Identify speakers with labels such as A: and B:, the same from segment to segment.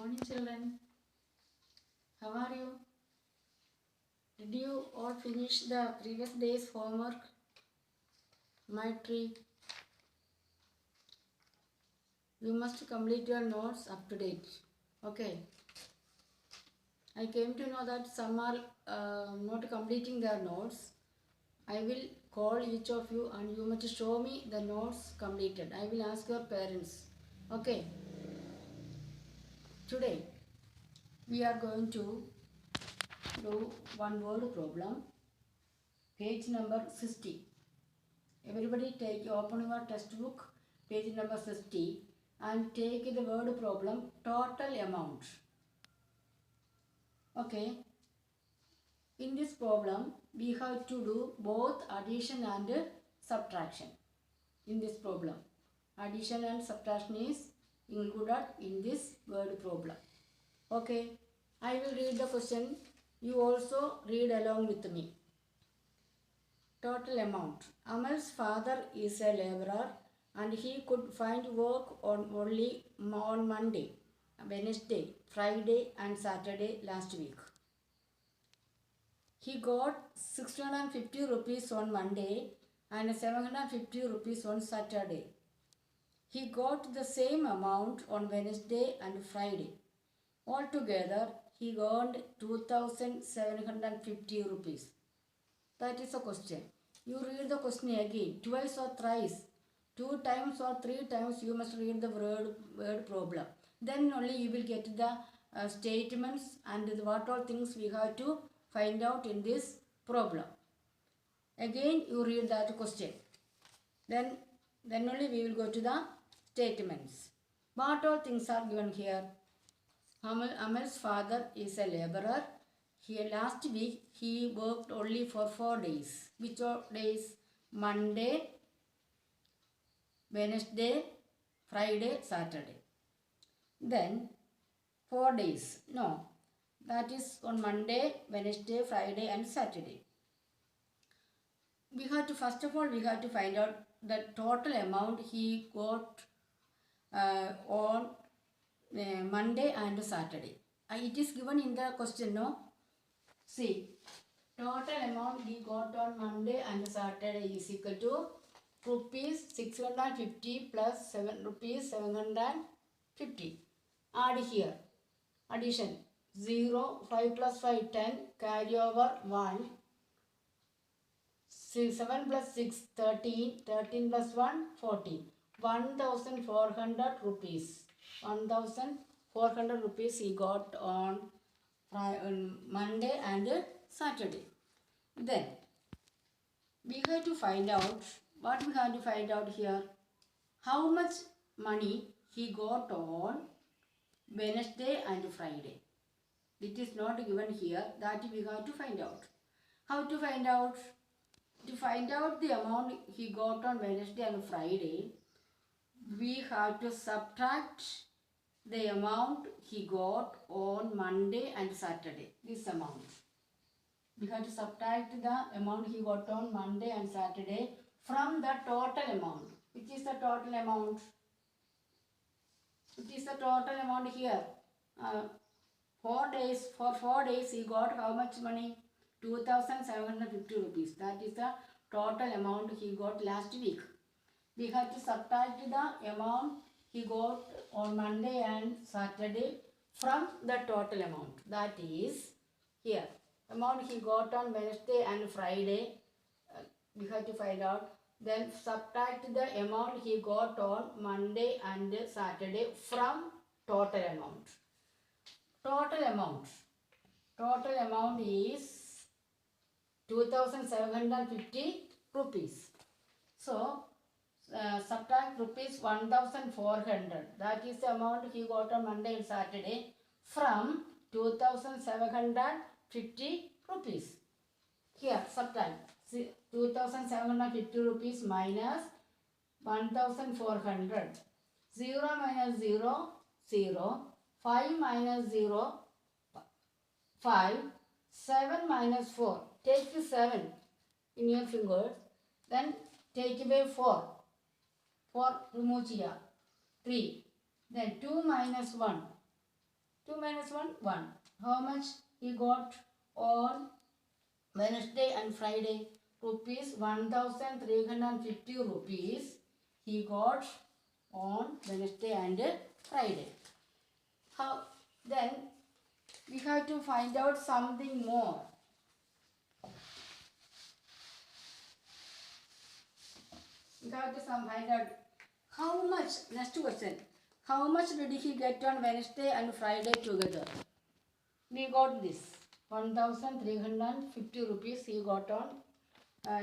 A: Morning children, how are you? Did you all finish the previous day's homework? My tree. You must complete your notes up to date. Okay. I came to know that some are not completing their notes. I will call each of you and you must show me the notes completed. I will ask your parents. Okay. Today we are going to do one word problem. Page number 60. Everybody open your textbook, page number 60 and take the word problem total amount. Okay. In this problem, we have to do both addition and subtraction. In this problem, addition and subtraction is included in this word problem. Okay. I will read the question. You also read along with me. Total amount. Amal's father is a laborer and he could find work only on Monday, Wednesday, Friday and Saturday last week. He got 650 rupees on Monday and 750 rupees on Saturday. He got the same amount on Wednesday and Friday. Altogether, he earned 2,750 rupees. That is a question. You read the question again, twice or thrice. 2 times or 3 times you must read the word problem. Then only you will get the statements and what all things we have to find out in this problem. Again you read that question. Then only we will go to the statements. What all things are given here? Amal's father is a laborer. Last week he worked only for 4 days. Which are days? Monday, Wednesday, Friday, Saturday. Then 4 days. No, that is on Monday, Wednesday, Friday and Saturday. We have to, first of all, we have to find out the total amount he got on Monday and Saturday. It is given in the question, no? See, total amount he got on Monday and Saturday is equal to rupees 650 plus rupees 750. Add here. Addition. 0, 5 plus 5, 10. Carry over 1. 7 plus 6, 13. 13 plus 1, 14. 1,400 rupees. 1,400 rupees he got on Monday and Saturday. Then we have to find out, what we have to find out here, how much money he got on Wednesday and Friday. It is not given here, that we have to find out. How to find out? To find out the amount he got on Wednesday and Friday, we have to subtract the amount he got on Monday and Saturday. This amount. We have to subtract the amount he got on Monday and Saturday from the total amount. Which is the total amount? It is the total amount here. 4 days, for 4 days he got how much money? 2,750 rupees. That is the total amount he got last week. We have to subtract the amount he got on Monday and Saturday from the total amount. That is here. Amount he got on Wednesday and Friday, we have to find out. Then subtract the amount he got on Monday and Saturday from total amount. Total amount is 2,750 rupees. So, subtract rupees 1,400. That is the amount he got on Monday and Saturday from 2,750 rupees. Here, subtract. 2,750 rupees minus 1,400. 0 minus 0, 0. 5 minus 0, 5. 7 minus 4. Take the 7 in your fingers. Then take away 4. 4 remove here. 3. Then 2 minus 1. 2 minus 1, 1. How much he got on Wednesday and Friday? Rupees 1350 rupees he got on Wednesday and Friday. How then we have to find out something more. We have to find out how much. Next question. How much did he get on Wednesday and Friday together? We got this 1350 rupees he got on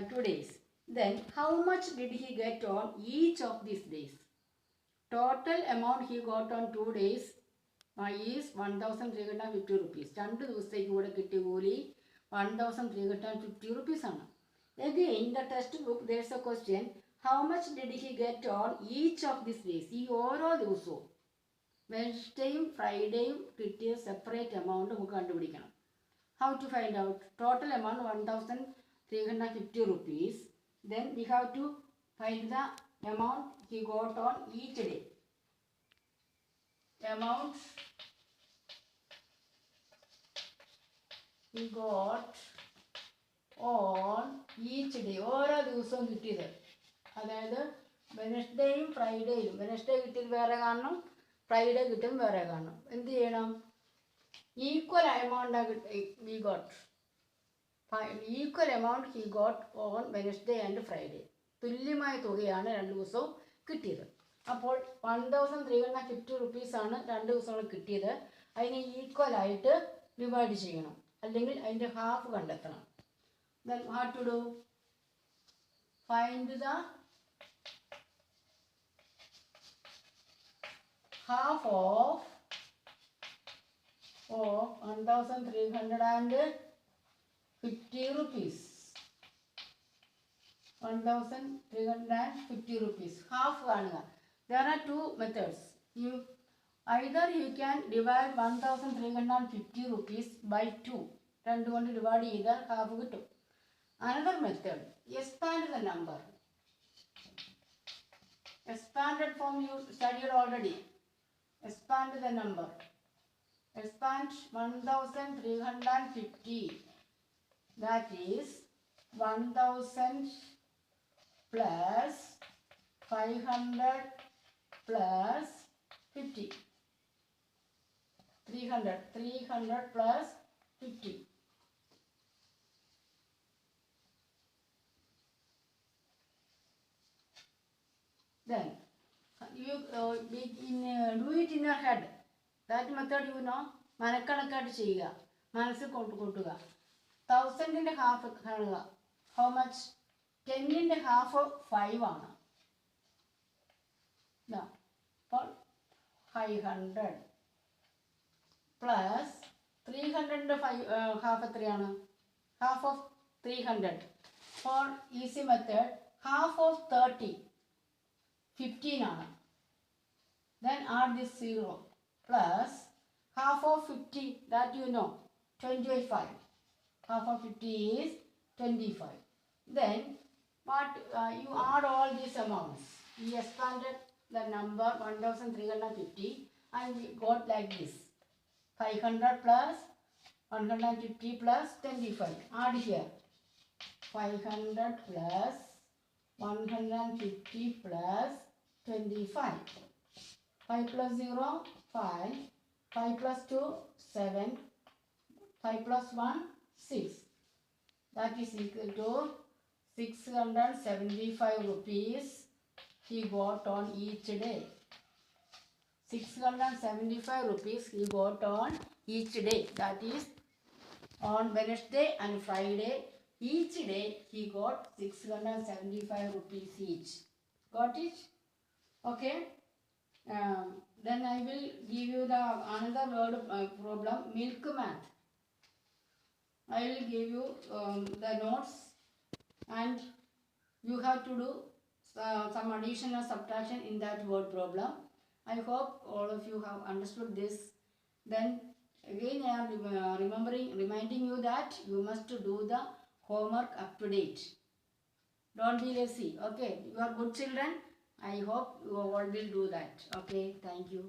A: 2 days. Then how much did he get on each of these days? Total amount he got on 2 days is 1350 rupees. 2 ദിവസത്തേക്ക് കൂടെ കിട്ടിയ കൂലി 1350 rupees ആണ്. Again, in the textbook there is a question. How much did he get on each of these days? ഈ ഓരോ ദിവസവും വെനസ്ഡേയും ഫ്രൈഡേയും കിട്ടിയ separate amount നമുക്ക് കണ്ടുപിടിക്കണം. How to find out? Total amount 1350 rupees. Then we have to find the amount he got on each day. Amount he got on each day. ഓരോ ദിവസവും കിട്ടിയത്. അതായത് വെനസ്ഡേയും ഫ്രൈഡേയും. വെനസ്ഡേ കിട്ടിയത് വേറെ കാണണം, ഫ്രൈഡേ കിട്ടും വേറെ കാണണം. എന്ത് ചെയ്യണം? Equal amount we got. Equal amount he got on Wednesday and Friday. തുല്യമായ തുകയാണ് 2 ദിവസവും കിട്ടിയത്. അപ്പോൾ 1350 റുപ്പീസാണ് 2 ദിവസങ്ങൾ കിട്ടിയത്. അതിനെ ഈക്വലായിട്ട് ഡിവൈഡ് ചെയ്യണം, അല്ലെങ്കിൽ അതിൻ്റെ ഹാഫ് കണ്ടെത്തണം. Then what to do? Find the half of 1350 rupees. 1350 rupees. Half കാണുക. There are two methods. Either you can divide 1350 rupees by 2. 2 കൊണ്ട് ഡിവൈഡ് ചെയ്താൽ ഹാഫ് കിട്ടും. Another method, expand the number. Expanded form you studied already. Expand the number. Expand 1350. That is 1000 plus 500 plus 50. 300 plus 50. Then you do it in your head. That method you know. മനക്കണക്കായിട്ട് ചെയ്യുക, മനസ്സിൽ കൂട്ടുക. 1000ന്റെ half കാണുക. How much? 10ന്റെ half 5 ആണ്. അപ്പോൾ 500 plus 300ന്റെ half എത്രയാണ്? Half of 300. For easy method half of 30 15 ആണ്. Then add this 0 plus half of 50, that you know, 25. Half of 50 is 25. Then what you add all these amounts. We expanded the number 1350 and we got like this. 500 plus 150 plus 25. Add here. 500 plus 150 plus 25. 5 plus 0, 5. 5 plus 2, 7. 5 plus 1, 6. That is equal to 675 rupees he got on each day. 675 rupees he got on each day. That is on Wednesday and Friday. Each day he got 675 rupees each. Got it? Okay. Then I will give you the another word problem, milk math. I will give you the notes and you have to do some addition or subtraction in that word problem. I hope all of you have understood this. Then again I am reminding you that you must do the homework up to date. Don't be lazy. Okay, you are good children. I hope you all will do that. Okay, thank you.